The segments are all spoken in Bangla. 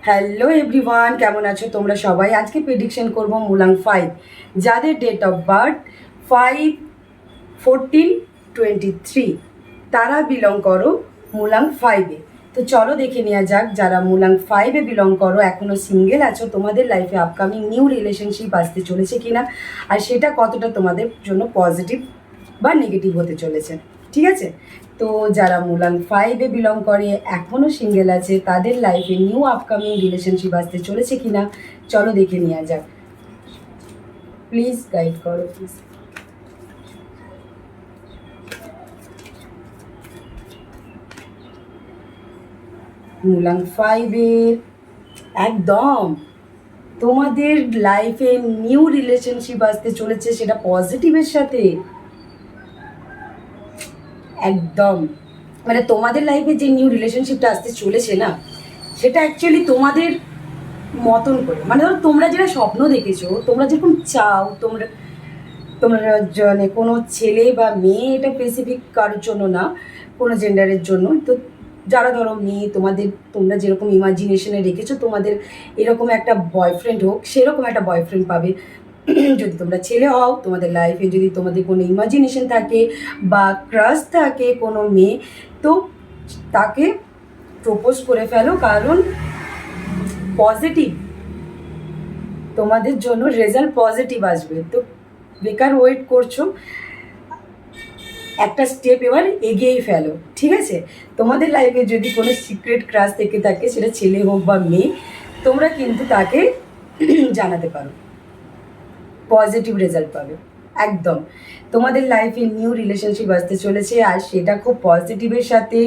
হ্যালো এভরিওয়ান, কেমন আছো তোমরা সবাই? আজকে প্রেডিকশন করব মুলাং 5, যাদের ডেট অফ বার্থ 5/14/23, তারা বিলং করো মুলাং 5-এ। তো চলো দেখে নেওয়া যাক, যারা মুলাং 5-এ বিলং করো, এখনও সিঙ্গেল আছো, তোমাদের লাইফে আপকামিং নিউ রিলেশনশিপ আসতে চলেছে কিনা, আর সেটা কতটা তোমাদের জন্য পজিটিভ বা নেগেটিভ হতে চলেছে। ঠিক আছে, তো যারা মুলাং 5-এ বিলং করে এখনও সিঙ্গেল আছে, তাদের লাইফে নিউ আপকামিং রিলেশনশিপ আসতে চলেছে কিনা চলো দেখে নেওয়া যাক। প্লিজ গাইড করো প্লিজ। মুলাং 5-এর একদম তোমাদের লাইফে নিউ রিলেশনশিপ আসতে চলেছে, সেটা পজিটিভের সাথে। একদম মানে তোমাদের লাইফে যে নিউ রিলেশনশিপটা আসতে চলেছে না, সেটা অ্যাকচুয়ালি তোমাদের মতন করে, মানে ধরো তোমরা যেটা স্বপ্ন দেখেছো, তোমরা যেরকম চাও, তোমরা তোমরা মানে কোনো ছেলে বা মেয়ে, এটা স্পেসিফিক কারোর জন্য না, কোনো জেন্ডারের জন্য। তো যারা ধরো মেয়ে, তোমরা যেরকম ইমাজিনেশনে রেখেছো তোমাদের এরকম একটা বয়ফ্রেন্ড হোক, সেরকম একটা বয়ফ্রেন্ড পাবে। যদি তোমরা ছেলে হও, তোমাদের লাইফে যদি তোমাদের কোনো ইমাজিনেশন থাকে বা ক্রাশ থাকে কোনো মেয়ে, তো তাকে প্রপোজ করে ফেলো, কারণ পজিটিভ তোমাদের জন্য রেজাল্ট পজিটিভ আসবে। তো বেকার ওয়েট করছো, একটা স্টেপ এবার এগিয়েই ফেলো। ঠিক আছে, তোমাদের লাইফে যদি কোনো সিক্রেট ক্রাশ থেকে থাকে, সেটা ছেলে হোক বা মেয়ে, তোমরা কিন্তু তাকে জানাতে পারো, পজিটিভ রেজাল্ট পাবে। একদম তোমাদের লাইফে নিউ রিলেশনশিপ আসতে চলেছে, আর সেটা খুব পজিটিভের সাথে।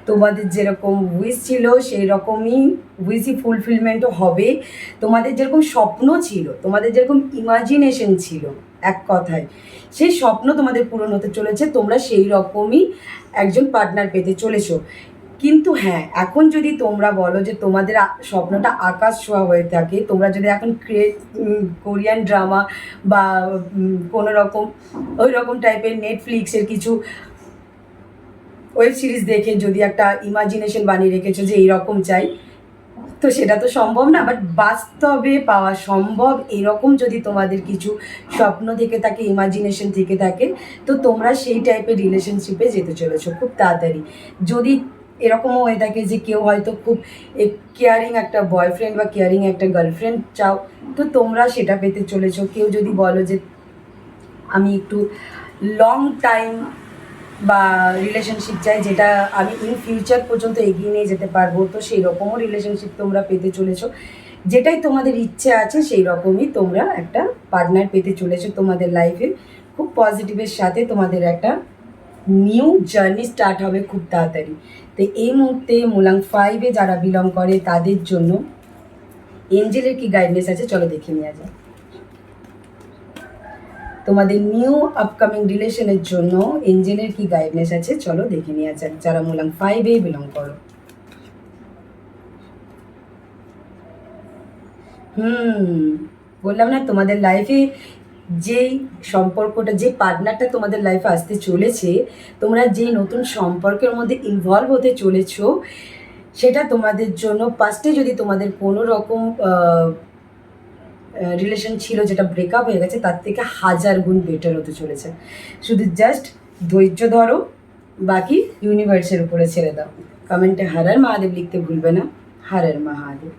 তোমাদের যেরকম উইশ ছিল সেই রকমই উইশই ফুলফিলমেন্টও হবে। তোমাদের যেরকম স্বপ্ন ছিল, তোমাদের যেরকম ইমাজিনেশন ছিল, এক কথায় সেই স্বপ্ন তোমাদের পূরণ হতে চলেছে। তোমরা সেই রকমই একজন পার্টনার পেতে চলেছো। কিন্তু হ্যাঁ, এখন যদি তোমরা বলো যে তোমাদের স্বপ্নটা আকাশ ছোঁয়া হয়ে থাকে, তোমরা যদি এখন কোরিয়ান ড্রামা বা কোনো রকম ওই রকম টাইপের নেটফ্লিক্সের কিছু ওয়েব সিরিজ দেখে যদি একটা ইমাজিনেশন বানিয়ে রেখেছো যে এইরকম চাই, তো সেটা তো সম্ভব না। বাট বাস্তবে পাওয়া সম্ভব। এরকম যদি তোমাদের কিছু স্বপ্ন থেকে থাকে, ইমাজিনেশন থেকে থাকে, তো তোমরা সেই টাইপের রিলেশনশিপে যেতে চলেছো খুব তাড়াতাড়ি। যদি এরকমও হয়ে থাকে যে কেউ হয়তো খুব কেয়ারিং একটা বয়ফ্রেন্ড বা কেয়ারিং একটা গার্লফ্রেন্ড চাও, তো তোমরা সেটা পেতে চলেছো। কেউ যদি বলো যে আমি একটু লং টাইম বা রিলেশনশিপ চাই, যেটা আমি ইন ফিউচার পর্যন্ত এগিয়ে নিয়ে যেতে পারবো, তো সেই রকমও রিলেশনশিপ তোমরা পেতে চলেছো। যেটাই তোমাদের ইচ্ছে আছে সেই রকমই তোমরা একটা পার্টনার পেতে চলেছো তোমাদের লাইফে। খুব পজিটিভের সাথে তোমাদের একটা নিউ জার্নি স্টার্ট হবে খুব তাড়াতাড়ি। তো এই মুহূর্তে মুলাং 5-এ যারা বিলং করে তাদের জন্য এঞ্জেলের কি গাইডনেস আছে চলো দেখে নেওয়া যায়। তোমাদের নিউ আপকামিং রিলেশনের জন্য এঞ্জেলের কি গাইডনেস আছে চলো দেখে নেওয়া যাক, যারা মুলাং 5-এ বিলং করো। বললাম না, তোমাদের লাইফে যেই সম্পর্কটা, যে পার্টনারটা তোমাদের লাইফে আসতে চলেছে, তোমরা যেই নতুন সম্পর্কের মধ্যে ইনভলভ হতে চলেছো, সেটা তোমাদের জন্য ফার্স্টে যদি তোমাদের কোনো রকম রিলেশন ছিল যেটা ব্রেকআপ হয়ে গেছে, তার থেকে 1000 গুণ বেটার হতে চলেছে। শুধু জাস্ট ধৈর্য ধরো, বাকি ইউনিভার্সের উপরে ছেড়ে দাও। কমেন্টে হর হর মহাদেব লিখতে ভুলবে না। হর হর মহাদেব।